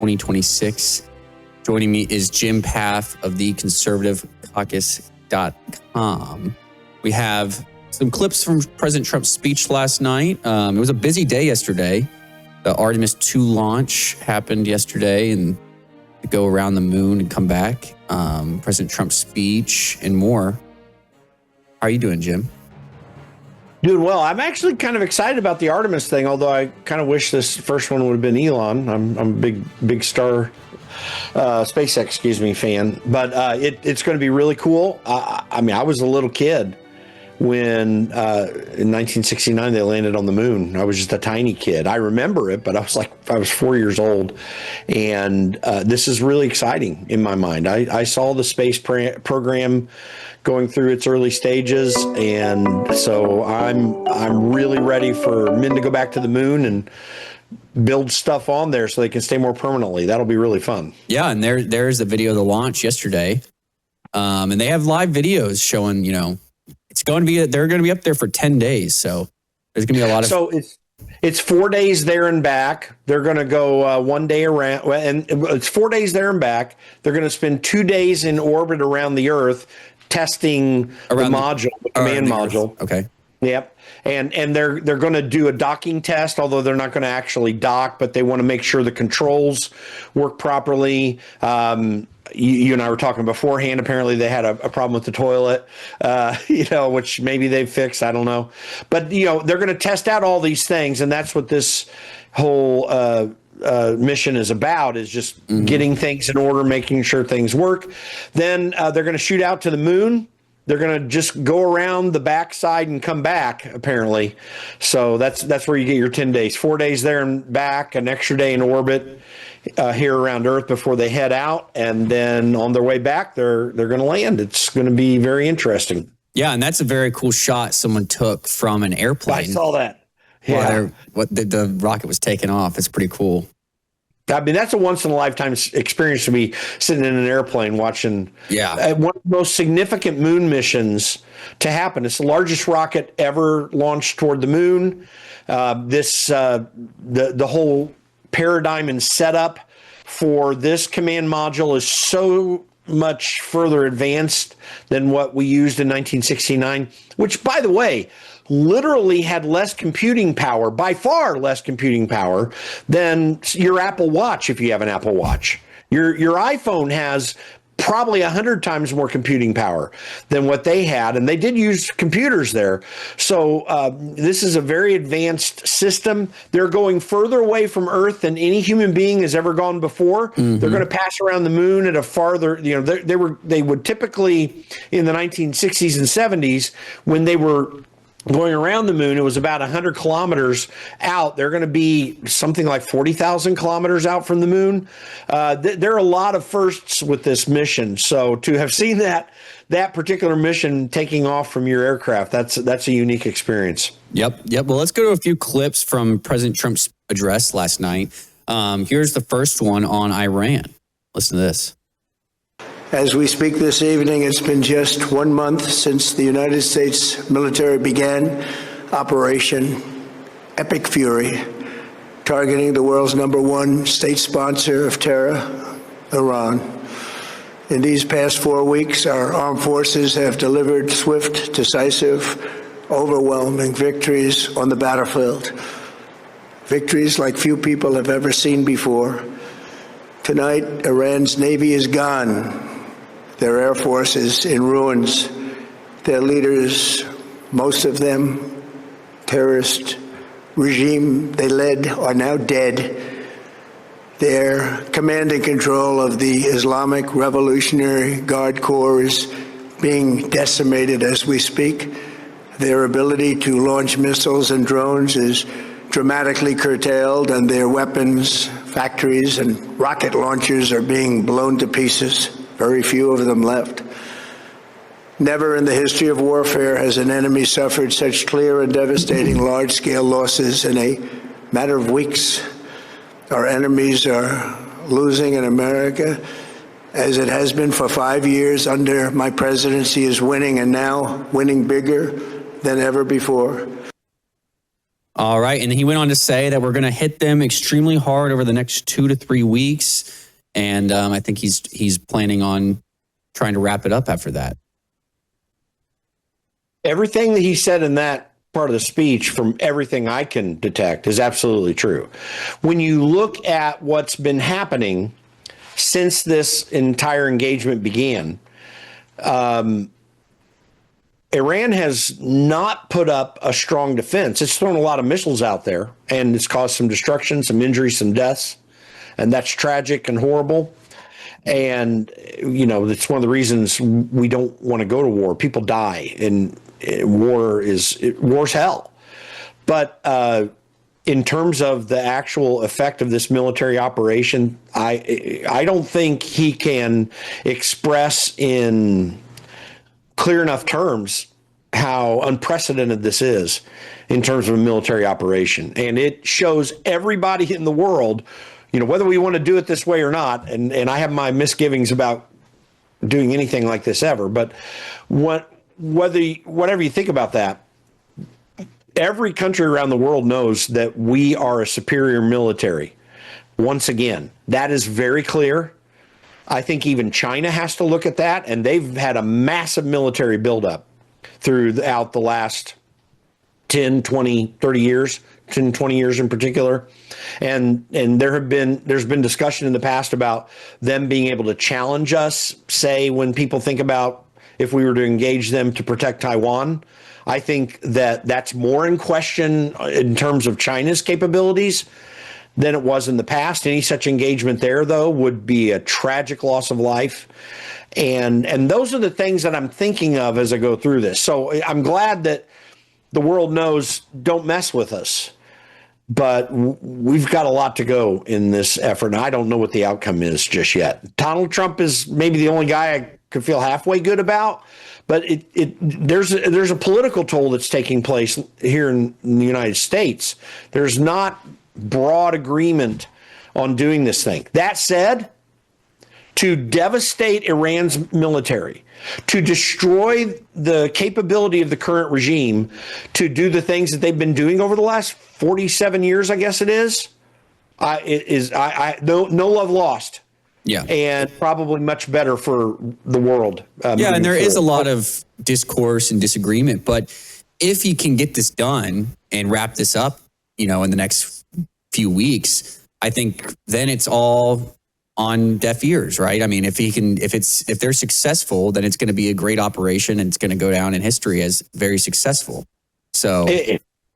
2026. Joining me is Jim Pfaff of the Conservative Caucus.com. We have some clips from President Trump's speech last night. It was a busy day yesterday. The Artemis 2 launch happened yesterday, and to go around the moon and come back. President Trump's speech and more. How are you doing, Jim? Doing well. I'm actually kind of excited about the Artemis thing, although I kind of wish this first one would have been Elon. I'm a big SpaceX, fan. But it's going to be really cool. I mean, I was a little kid when in 1969 they landed on the moon. I was just a tiny kid. I remember it, but I was 4 years old. And this is really exciting in my mind. I saw the space program going through its early stages, and so I'm really ready for men to go back to the moon and build stuff on there so they can stay more permanently. That'll be really fun. Yeah, and there's the video of the launch yesterday, and they have live videos showing. It's going to be they're going to be up there for 10 days, so there's going to be a lot of. So it's 4 days there and back. They're going to go 1 day around, and it's 4 days there and back. They're going to spend 2 days in orbit around the Earth, testing around the command module. Okay. Yep. And they're going to do a docking test, although they're not going to actually dock, but they want to make sure the controls work properly. You and I were talking beforehand. Apparently they had a problem with the toilet, which maybe they've fixed. I don't know. But, they're going to test out all these things. And that's what this whole mission is about, is just getting things in order, making sure things work. Then they're going to shoot out to the moon. They're going to just go around the backside and come back, apparently. So that's where you get your 10 days. 4 days there and back, an extra day in orbit here around Earth before they head out. And then on their way back, they're going to land. It's going to be very interesting. Yeah, and that's a very cool shot someone took from an airplane. I saw that. Yeah. The rocket was taking off. It's pretty cool. I mean, that's a once-in-a-lifetime experience to be sitting in an airplane watching one of the most significant moon missions to happen. It's the largest rocket ever launched toward the moon. The whole paradigm and setup for this command module is so much further advanced than what we used in 1969, which, by the way, literally had less computing power, by far less computing power than your Apple Watch. If you have an Apple Watch, your iPhone has probably 100 times more computing power than what they had. And they did use computers there. So this is a very advanced system. They're going further away from Earth than any human being has ever gone before. They're going to pass around the moon at a farther, they would typically in the 1960s and 70s, when they were going around the moon, it was about 100 kilometers out. They're going to be something like 40,000 kilometers out from the moon. There are a lot of firsts with this mission. So to have seen that particular mission taking off from your aircraft, that's a unique experience. Yep. Well, let's go to a few clips from President Trump's address last night. Here's the first one on Iran. Listen to this. As we speak this evening, it's been just 1 month since the United States military began Operation Epic Fury, targeting the world's #1 state sponsor of terror, Iran. In these past 4 weeks, our armed forces have delivered swift, decisive, overwhelming victories on the battlefield. Victories like few people have ever seen before. Tonight, Iran's Navy is gone. Their Air Force is in ruins. Their leaders, most of them terrorist regime they led, are now dead. Their command and control of the Islamic Revolutionary Guard Corps is being decimated as we speak. Their ability to launch missiles and drones is dramatically curtailed, and their weapons, factories, and rocket launchers are being blown to pieces. Very few of them left. Never in the history of warfare has an enemy suffered such clear and devastating large-scale losses in a matter of weeks. Our enemies are losing in America, as it has been for 5 years under my presidency, is winning, and now winning bigger than ever before. All right. And he went on to say that we're going to hit them extremely hard over the next 2 to 3 weeks. And I think he's planning on trying to wrap it up after that. Everything that he said in that part of the speech, from everything I can detect, is absolutely true. When you look at what's been happening since this entire engagement began, Iran has not put up a strong defense. It's thrown a lot of missiles out there, and it's caused some destruction, some injuries, some deaths, and that's tragic and horrible. And, you know, it's one of the reasons we don't want to go to war. People die, and war's hell. But in terms of the actual effect of this military operation, I don't think he can express in clear enough terms how unprecedented this is in terms of a military operation. And it shows everybody in the world, you know, whether we want to do it this way or not, and I have my misgivings about doing anything like this ever, but whatever you think about that, every country around the world knows that we are a superior military. Once again, that is very clear. I think even China has to look at that, and they've had a massive military buildup throughout the last 10, 20, 30 years, 10, 20 years in particular. And there's been discussion in the past about them being able to challenge us, say, when people think about if we were to engage them to protect Taiwan. I think that that's more in question in terms of China's capabilities than it was in the past. Any such engagement there, though, would be a tragic loss of life. And those are the things that I'm thinking of as I go through this. So I'm glad that the world knows, don't mess with us. But we've got a lot to go in this effort, and I don't know what the outcome is just yet. Donald Trump is maybe the only guy I could feel halfway good about, but there's a political toll that's taking place here in the United States. There's not broad agreement on doing this thing. That said, to devastate Iran's military, to destroy the capability of the current regime to do the things that they've been doing over the last 47 years, I guess it is, no love lost. Yeah. And probably much better for the world. Yeah, and there is a lot of discourse and disagreement, but if you can get this done and wrap this up, you know, in the next few weeks, I think then it's all on deaf ears, right? I mean, if they're successful, then it's going to be a great operation and it's going to go down in history as very successful. So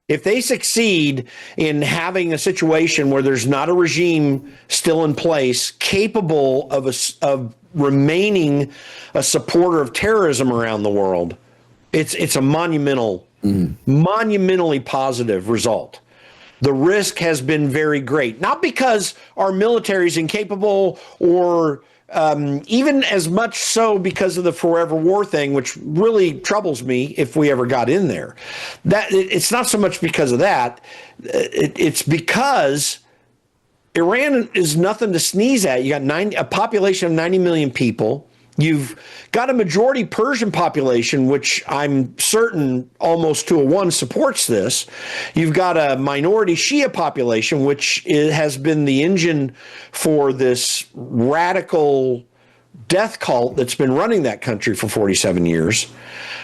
if they succeed in having a situation where there's not a regime still in place capable of remaining a supporter of terrorism around the world, it's a monumentally positive result. The risk has been very great, not because our military is incapable or even as much so because of the forever war thing, which really troubles me if we ever got in there. That it's not so much because of that. It's because Iran is nothing to sneeze at. You got a population of 90 million people. You've got a majority Persian population, which I'm certain almost 2-1 supports this. You've got a minority Shia population, which has been the engine for this radical death cult that's been running that country for 47 years.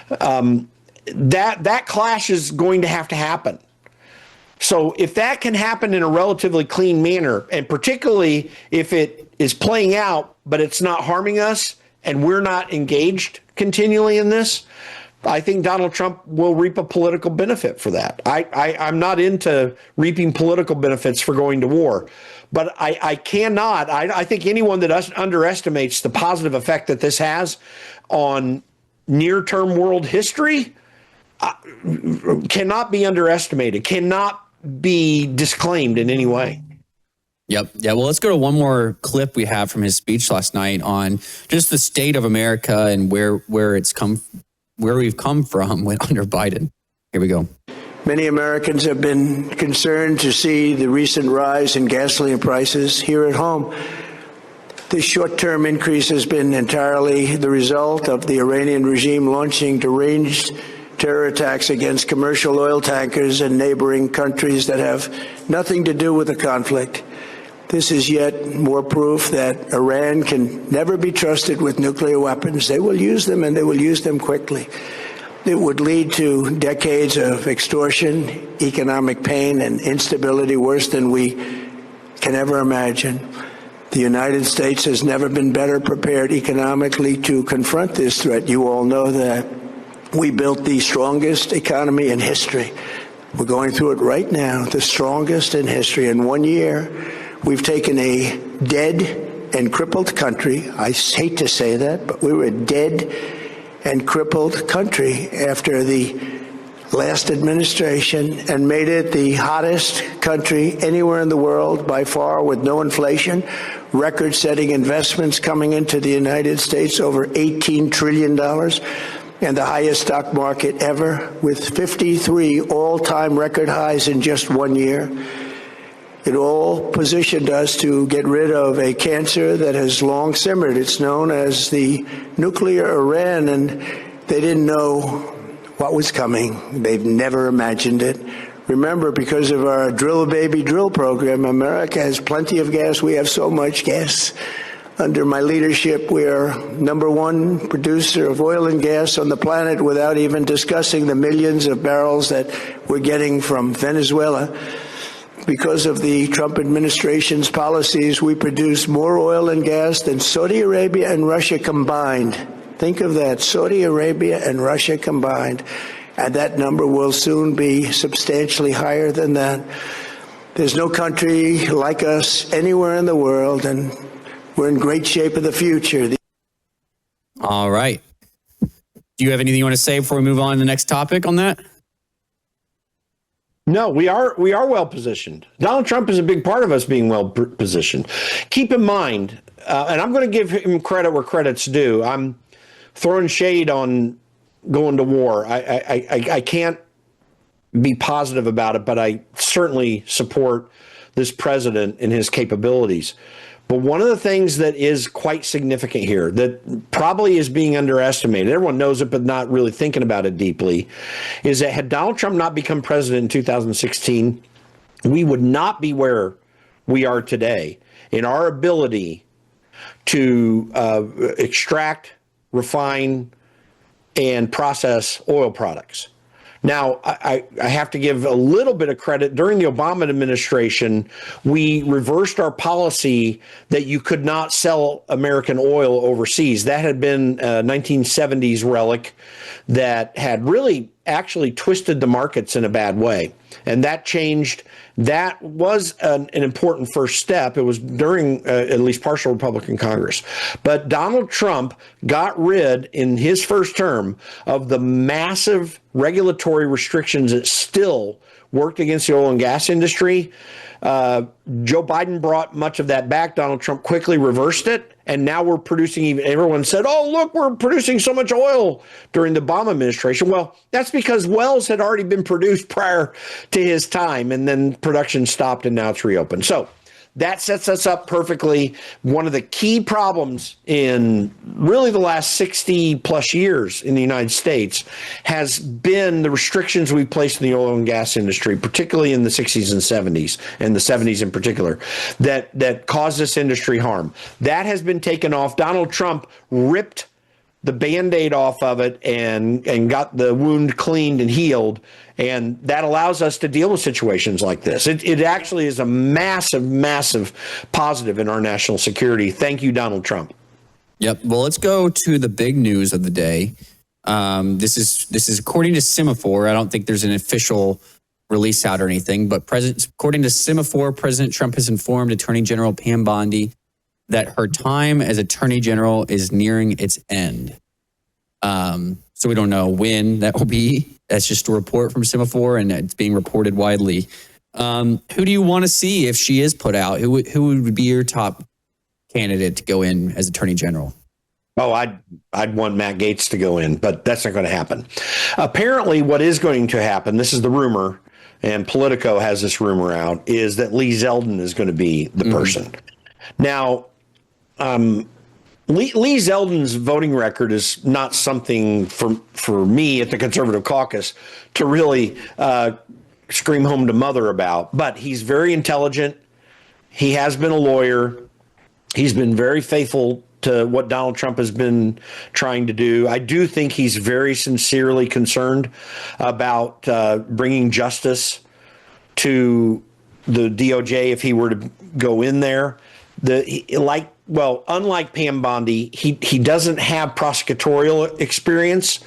That clash is going to happen. So if that can happen in a relatively clean manner, and particularly if it is playing out, but it's not harming us, and we're not engaged continually in this, I think Donald Trump will reap a political benefit for that. I'm not into reaping political benefits for going to war, but I think anyone that underestimates the positive effect that this has on near-term world history cannot be underestimated, cannot be disclaimed in any way. Yep. Yeah. Well, let's go to one more clip we have from his speech last night on just the state of America and where we've come from under Biden. Here we go. Many Americans have been concerned to see the recent rise in gasoline prices here at home. This short-term increase has been entirely the result of the Iranian regime launching deranged terror attacks against commercial oil tankers in neighboring countries that have nothing to do with the conflict. This is yet more proof that Iran can never be trusted with nuclear weapons. They will use them, and they will use them quickly. It would lead to decades of extortion, economic pain, and instability worse than we can ever imagine. The United States has never been better prepared economically to confront this threat. You all know that. We built the strongest economy in history. We're going through it right now, the strongest in history. In 1 year, we've taken a dead and crippled country. I hate to say that, but we were a dead and crippled country after the last administration and made it the hottest country anywhere in the world by far, with no inflation, record-setting investments coming into the United States, over $18 trillion, and the highest stock market ever, with 53 all-time record highs in just 1 year. It all positioned us to get rid of a cancer that has long simmered. It's known as the nuclear Iran, and they didn't know what was coming. They've never imagined it. Remember, because of our Drill Baby Drill program, America has plenty of gas. We have so much gas. Under my leadership, we are #1 producer of oil and gas on the planet, without even discussing the millions of barrels that we're getting from Venezuela. Because of the Trump administration's policies, we produce more oil and gas than Saudi Arabia and Russia combined. Think of that, Saudi Arabia and Russia combined. And that number will soon be substantially higher than that. There's no country like us anywhere in the world, and we're in great shape of the future. All right. Do you have anything you want to say before we move on to the next topic on that? No, we are well positioned. Donald Trump is a big part of us being well positioned. Keep in mind, and I'm going to give him credit where credit's due. I'm throwing shade on going to war. I can't be positive about it, but I certainly support this president and his capabilities. But one of the things that is quite significant here, that probably is being underestimated, everyone knows it but not really thinking about it deeply, is that had Donald Trump not become president in 2016, we would not be where we are today in our ability to extract, refine, and process oil products. Now, I have to give a little bit of credit. During the Obama administration, we reversed our policy that you could not sell American oil overseas. That had been a 1970s relic that had really actually twisted the markets in a bad way. And that changed. That was an important first step. It was during at least partial Republican Congress. But Donald Trump got rid, in his first term, of the massive regulatory restrictions that still worked against the oil and gas industry. Joe Biden brought much of that back. Donald Trump quickly reversed it. And now we're producing, even everyone said, oh, look, we're producing so much oil during the Obama administration. Well, that's because wells had already been produced prior to his time, and then production stopped and now it's reopened. So that sets us up perfectly. One of the key problems in really the last 60 plus years in the United States has been the restrictions we've placed in the oil and gas industry, particularly in the 60s and 70s, and the 70s in particular, that caused this industry harm. That has been taken off. Donald Trump ripped the Band-Aid off of it and got the wound cleaned and healed. And that allows us to deal with situations like this. It actually is a massive, massive positive in our national security. Thank you, Donald Trump. Yep. Well, let's go to the big news of the day. This is according to Semaphore. I don't think there's an official release out or anything, but according to Semaphore, President Trump has informed Attorney General Pam Bondi that her time as Attorney General is nearing its end. So we don't know when that will be. That's just a report from Semaphore, and it's being reported widely. Who do you want to see if she is put out? Who would be your top candidate to go in as Attorney General? Oh, I'd want Matt Gaetz to go in, but that's not going to happen. Apparently, what is going to happen, this is the rumor, and Politico has this rumor out, is that Lee Zeldin is going to be the person. Now, Lee Zeldin's voting record is not something for me at the Conservative Caucus to really scream home to mother about. But he's very intelligent. He has been a lawyer. He's been very faithful to what Donald Trump has been trying to do. I do think he's very sincerely concerned about bringing justice to the DOJ if he were to go in there. Unlike Pam Bondi, he doesn't have prosecutorial experience.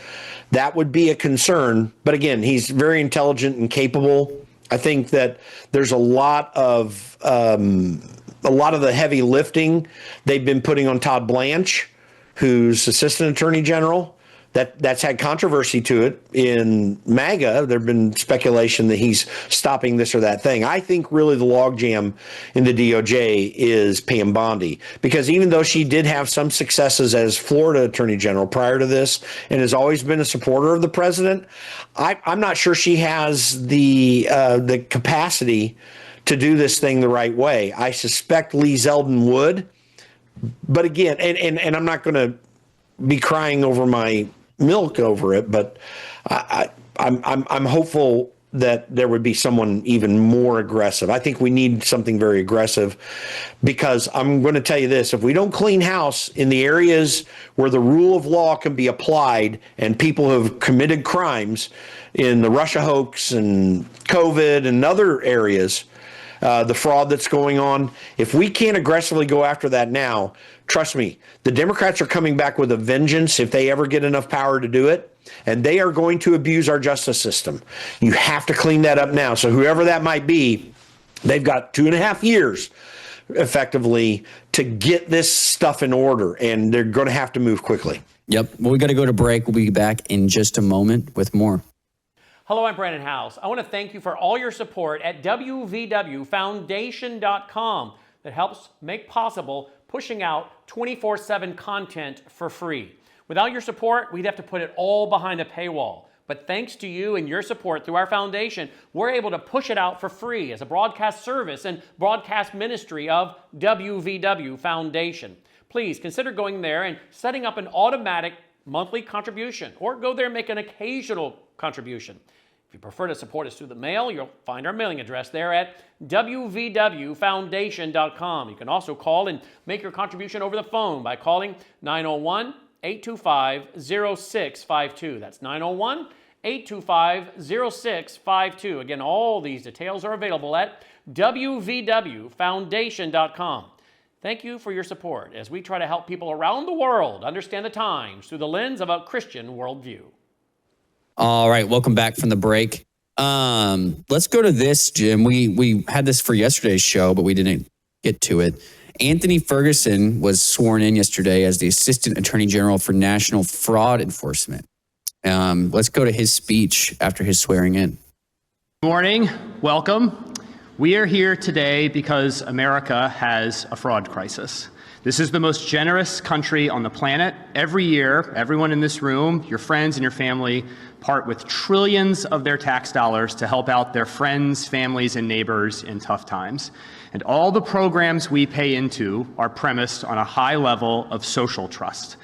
That would be a concern. But again, he's very intelligent and capable. I think that there's a lot of the heavy lifting they've been putting on Todd Blanche, who's Assistant Attorney General. That's had controversy to it in MAGA. There've been speculation that he's stopping this or that thing. I think really the logjam in the DOJ is Pam Bondi, because even though she did have some successes as Florida Attorney General prior to this and has always been a supporter of the president, I'm not sure she has the capacity to do this thing the right way. I suspect Lee Zeldin would, but again, and I'm not going to be crying over my milk over it, but I'm hopeful that there would be someone even more aggressive. I think we need something very aggressive, because I'm going to tell you this: if we don't clean house in the areas where the rule of law can be applied and people who have committed crimes in the Russia hoax and COVID and other areas, the fraud that's going on, if we can't aggressively go after that now, trust me, the Democrats are coming back with a vengeance if they ever get enough power to do it, and they are going to abuse our justice system. You have to clean that up now. So whoever that might be, they've got 2.5 years effectively to get this stuff in order, and they're going to have to move quickly. Yep. Well, we got to go to break. We'll be back in just a moment with more. Hello, I'm Brandon House. I want to thank you for all your support at wvwfoundation.com that helps make possible pushing out 24/7 content for free. Without your support, we'd have to put it all behind a paywall. But thanks to you and your support through our foundation, we're able to push it out for free as a broadcast service and broadcast ministry of WVW Foundation. Please consider going there and setting up an automatic monthly contribution, or go there and make an occasional contribution. If you prefer to support us through the mail, you'll find our mailing address there at wvwfoundation.com. You can also call and make your contribution over the phone by calling 901-825-0652. That's 901-825-0652. Again, all these details are available at wvwfoundation.com. Thank you for your support as we try to help people around the world understand the times through the lens of a Christian worldview. All right, welcome back from the break. Let's go to this, Jim. We had this for yesterday's show, but we didn't get to it. Anthony Ferguson was sworn in yesterday as the Assistant Attorney General for National Fraud Enforcement. Let's go to his speech after his swearing in. Good morning. Welcome. We are here today because America has a fraud crisis. This is the most generous country on the planet. Every year, everyone in this room, your friends and your family, part with trillions of their tax dollars to help out their friends, families, and neighbors in tough times. And all the programs we pay into are premised on a high level of social trust,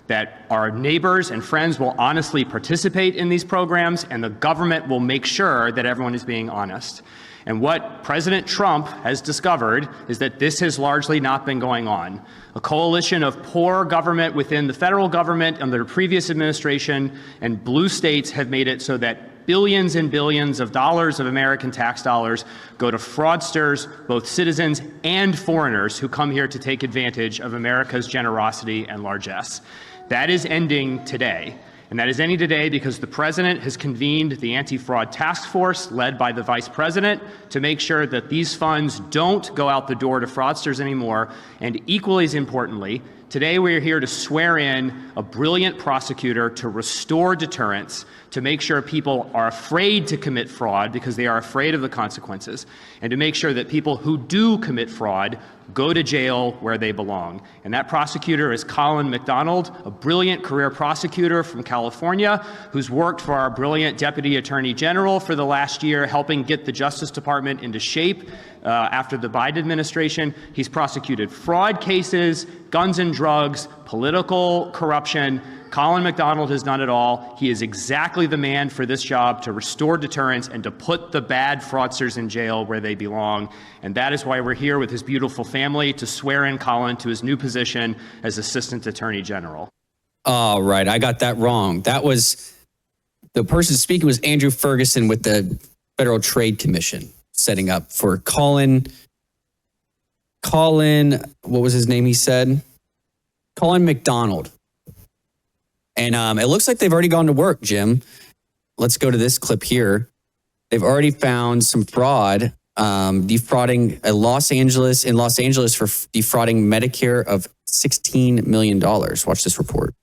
that our neighbors and friends will honestly participate in these programs, and the government will make sure that everyone is being honest. And what President Trump has discovered is that this has largely not been going on. A coalition of poor government within the federal government under the previous administration and blue states have made it so that billions and billions of dollars of American tax dollars go to fraudsters, both citizens and foreigners who come here to take advantage of America's generosity and largesse. That is ending today. And that is ending today because the president has convened the anti-fraud task force led by the vice president to make sure that these funds don't go out the door to fraudsters anymore. And equally as importantly, today we are here to swear in a brilliant prosecutor to restore deterrence, to make sure people are afraid to commit fraud because they are afraid of the consequences, and to make sure that people who do commit fraud go to jail where they belong. And that prosecutor is Colin McDonald, a brilliant career prosecutor from California who's worked for our brilliant Deputy Attorney General for the last year, helping get the Justice Department into shape after the Biden administration. He's prosecuted fraud cases, guns and drugs, political corruption. Colin McDonald has done it all. He is exactly the man for this job, to restore deterrence and to put the bad fraudsters in jail where they belong. And that is why we're here with his beautiful family to swear in Colin to his new position as Assistant Attorney General. All right, I got that wrong. That was, the person speaking was Andrew Ferguson with the Federal Trade Commission, setting up for Colin, what was his name he said? Colin McDonald. And it looks like they've already gone to work, Jim. Let's go to this clip here. They've already found some fraud, defrauding Los Angeles for defrauding Medicare of $16 million. Watch this report.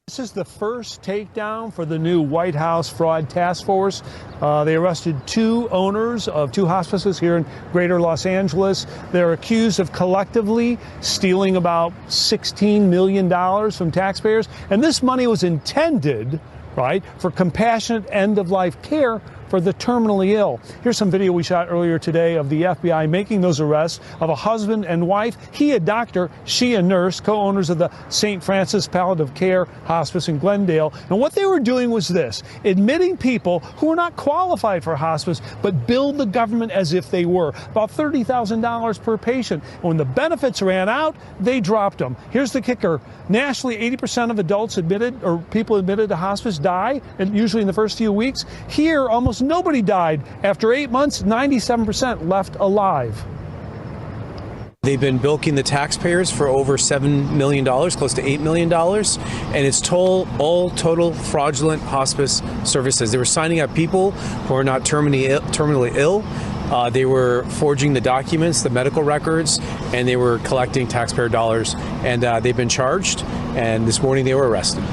This is the first takedown for the new White House Fraud Task Force. They arrested 2 owners of 2 hospices here in greater Los Angeles. They're accused of collectively stealing about $16 million from taxpayers. And this money was intended, right, for compassionate end-of-life care for the terminally ill. Here's some video we shot earlier today of the FBI making those arrests of a husband and wife. He a doctor, she a nurse, co-owners of the St. Francis Palliative Care Hospice in Glendale. And what they were doing was this: admitting people who were not qualified for hospice, but billed the government as if they were. About $30,000 per patient. And when the benefits ran out, they dropped them. Here's the kicker. Nationally, 80% of adults admitted, or people admitted to hospice, die, and usually in the first few weeks. Here, almost nobody died. After 8 months, 97% left alive. They've been bilking the taxpayers for over $7 million, close to $8 million, and it's all total fraudulent hospice services. They were signing up people who are not terminally ill. They were forging the documents, the medical records, and they were collecting taxpayer dollars. And they've been charged, and this morning they were arrested.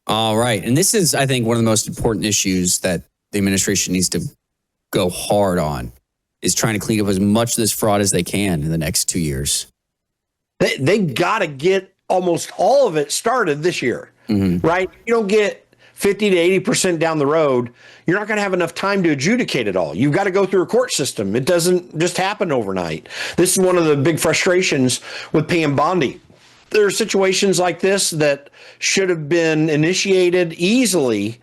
All right. And this is, I think, one of the most important issues that the administration needs to go hard on, is trying to clean up as much of this fraud as they can in the next 2 years. They got to get almost all of it started this year, right? You don't get 50 to 80% down the road, you're not going to have enough time to adjudicate it all. You've got to go through a court system. It doesn't just happen overnight. This is one of the big frustrations with Pam Bondi. There are situations like this that should have been initiated easily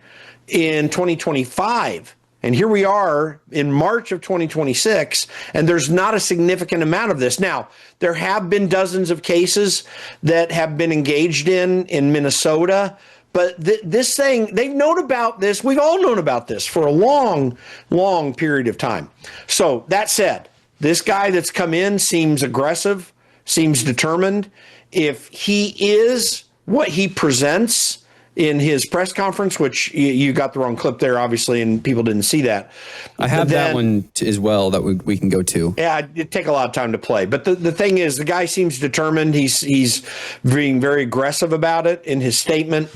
in 2025. And here we are in March of 2026, and there's not a significant amount of this. Now, there have been dozens of cases that have been engaged in Minnesota, but this thing, they've known about this. We've all known about this for a long, long period of time. So that said, this guy that's come in seems aggressive, seems determined. If he is what he presents in his press conference, which you got the wrong clip there, obviously, and people didn't see that. I have that one as well that we can go to. Yeah, it'd take a lot of time to play. But the thing is, the guy seems determined. He's being very aggressive about it in his statement.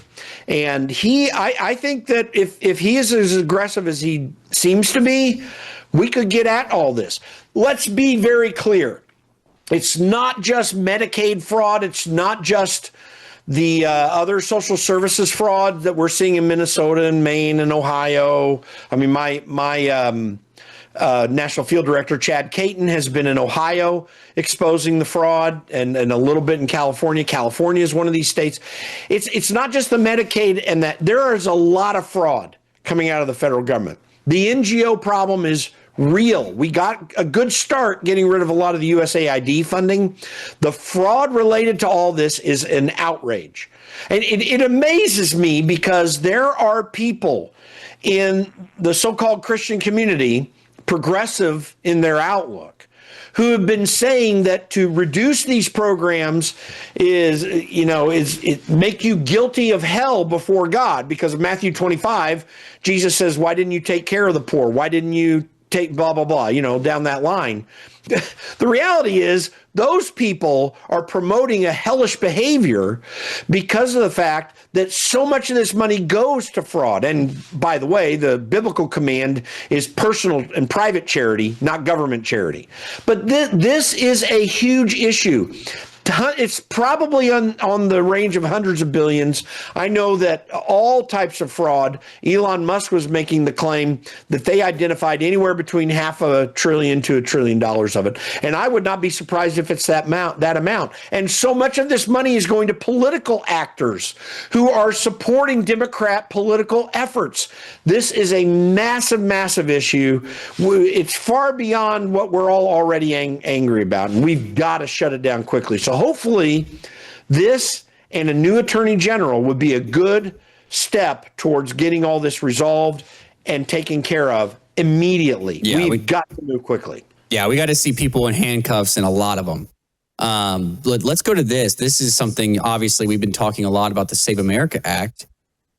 And I think that if he is as aggressive as he seems to be, we could get at all this. Let's be very clear. It's not just Medicaid fraud. It's not just the other social services fraud that we're seeing in Minnesota and Maine and Ohio. I mean, my National Field Director, Chad Caton, has been in Ohio exposing the fraud, and a little bit in California. California is one of these states. It's not just the Medicaid, and that there is a lot of fraud coming out of the federal government. The NGO problem is real. We got a good start getting rid of a lot of the USAID funding. The fraud related to all this is an outrage. And it amazes me because there are people in the so-called Christian community, progressive in their outlook, who have been saying that to reduce these programs is make you guilty of hell before God. Because of Matthew 25, Jesus says, why didn't you take care of the poor? Why didn't you take blah, blah, blah, down that line. the reality is those people are promoting a hellish behavior because of the fact that so much of this money goes to fraud. And by the way, the biblical command is personal and private charity, not government charity. But this is a huge issue. It's probably on the range of hundreds of billions. I know that all types of fraud, Elon Musk was making the claim that they identified anywhere between $500 billion to $1 trillion of it. And I would not be surprised if it's that amount. And so much of this money is going to political actors who are supporting Democrat political efforts. This is a massive, massive issue. It's far beyond what we're all already angry about, and we've got to shut it down quickly. So hopefully this and a new attorney general would be a good step towards getting all this resolved and taken care of immediately. Yeah, we've got to move quickly. Yeah, we got to see people in handcuffs, and a lot of them. Let's go to this. This is something, obviously, we've been talking a lot about the Save America Act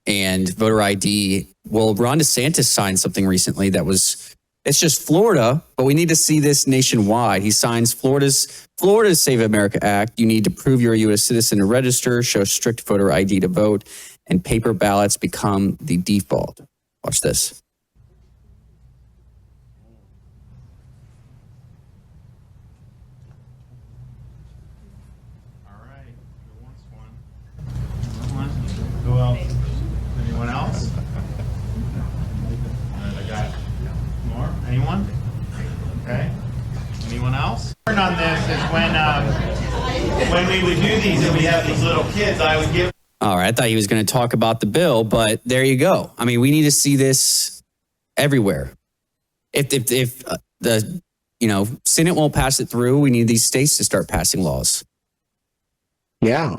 and voter ID. Well, Ron DeSantis signed something recently that was, it's just Florida, but we need to see this nationwide. He signs Florida's Save America Act. You need to prove you're a U.S. citizen to register, show strict voter ID to vote, and paper ballots become the default. Watch this. All right. Who wants one? Who else? Anyone else? I got more. Anyone? Okay. Anyone else? On this is when we would do these and we have these little kids, I would give. All right, I thought he was going to talk about the bill, but there you go. I mean, we need to see this everywhere. If the Senate won't pass it through, we need these states to start passing laws. Yeah.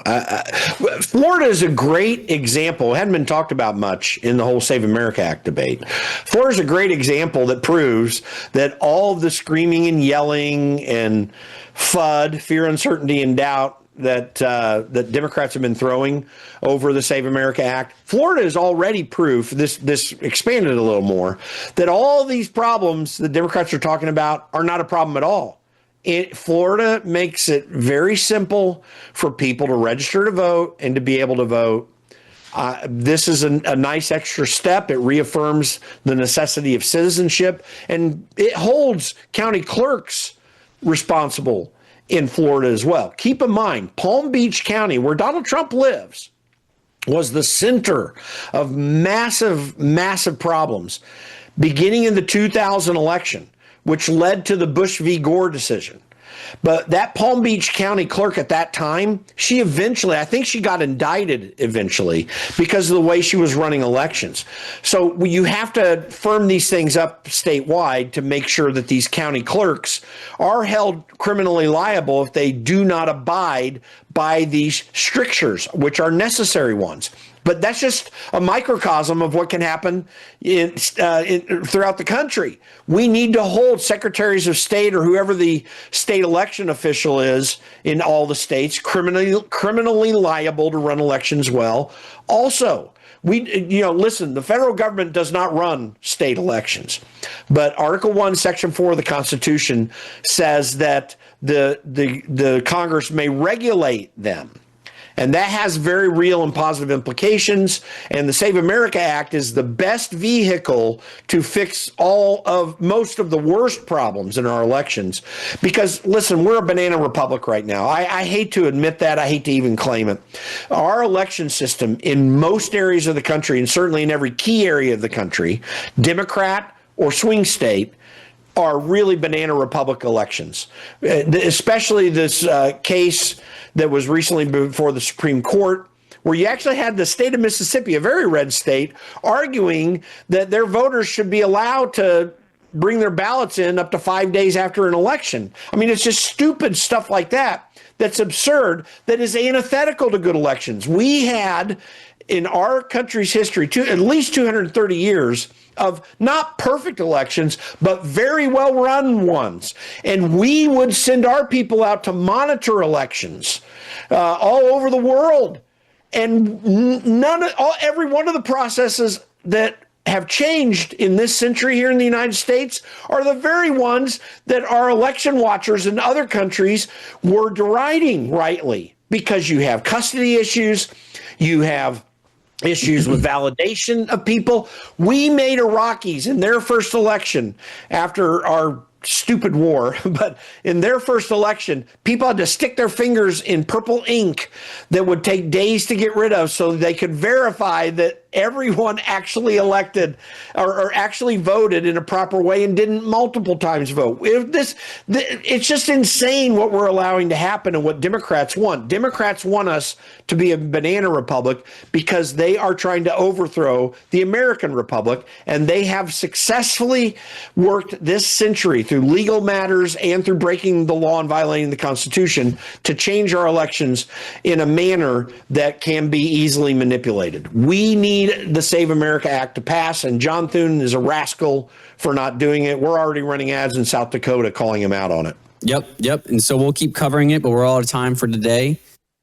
Florida is a great example. It hadn't been talked about much in the whole Save America Act debate. Florida is a great example that proves that all of the screaming and yelling and FUD, fear, uncertainty, and doubt that Democrats have been throwing over the Save America Act, Florida is already proof, this expanded a little more, that all these problems the Democrats are talking about are not a problem at all. Florida makes it very simple for people to register to vote and to be able to vote. This is a nice extra step. It reaffirms the necessity of citizenship, and it holds county clerks responsible in Florida as well. Keep in mind, Palm Beach County, where Donald Trump lives, was the center of massive, massive problems beginning in the 2000 election, which led to the Bush v. Gore decision. But that Palm Beach County clerk at that time, I think she got indicted eventually because of the way she was running elections. So you have to firm these things up statewide to make sure that these county clerks are held criminally liable if they do not abide by these strictures, which are necessary ones. But that's just a microcosm of what can happen throughout the country. We need to hold secretaries of state or whoever the state election official is in all the states criminally liable to run elections well. Also, listen, the federal government does not run state elections, but Article 1, Section 4 of the Constitution says that the Congress may regulate them. And that has very real and positive implications. And the Save America Act is the best vehicle to fix most of the worst problems in our elections. Because, listen, we're a banana republic right now. I hate to admit that. I hate to even claim it. Our election system in most areas of the country, and certainly in every key area of the country, Democrat or swing state, are really banana republic elections, especially this case that was recently before the Supreme Court, where you actually had the state of Mississippi, a very red state, arguing that their voters should be allowed to bring their ballots in up to 5 days after an election. I mean, it's just stupid stuff like that. That's absurd. That is antithetical to good elections. We had in our country's history at least 230 years of not perfect elections, but very well run ones. And we would send our people out to monitor elections all over the world. And every one of the processes that have changed in this century here in the United States are the very ones that our election watchers in other countries were deriding rightly, because you have custody issues, you have issues with validation of people. We made Iraqis in their first election after our stupid war, but in their first election, people had to stick their fingers in purple ink that would take days to get rid of so they could verify that everyone actually elected or actually voted in a proper way and didn't multiple times vote. It's just insane what we're allowing to happen and what Democrats want. Democrats want us to be a banana republic because they are trying to overthrow the American republic, and they have successfully worked this century through legal matters and through breaking the law and violating the Constitution to change our elections in a manner that can be easily manipulated. We need the Save America Act to pass, and John Thune is a rascal for not doing it. We're already running ads in South Dakota calling him out on it. Yep. And so we'll keep covering it, but we're all out of time for today.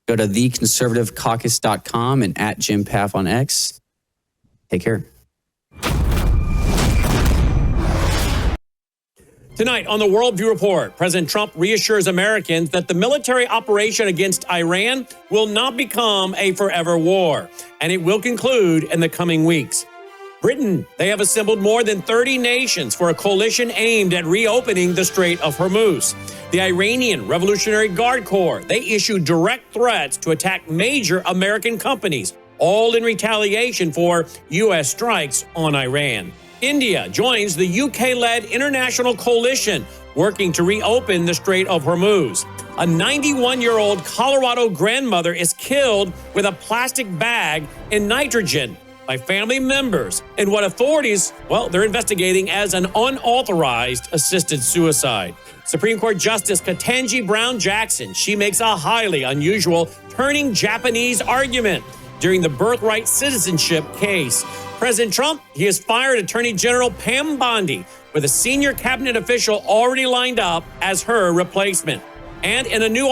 Go to theconservativecaucus.com and at Jim Pfaff on X. Take care. Tonight on the Worldview Report, President Trump reassures Americans that the military operation against Iran will not become a forever war, and it will conclude in the coming weeks. Britain, they have assembled more than 30 nations for a coalition aimed at reopening the Strait of Hormuz. The Iranian Revolutionary Guard Corps, they issued direct threats to attack major American companies, all in retaliation for U.S. strikes on Iran. India joins the UK-led international coalition working to reopen the Strait of Hormuz. A 91-year-old Colorado grandmother is killed with a plastic bag in nitrogen by family members in what authorities, they're investigating as an unauthorized assisted suicide. Supreme Court Justice Ketanji Brown Jackson, she makes a highly unusual turning Japanese argument during the birthright citizenship case. President Trump, he has fired Attorney General Pam Bondi with a senior cabinet official already lined up as her replacement. And in a new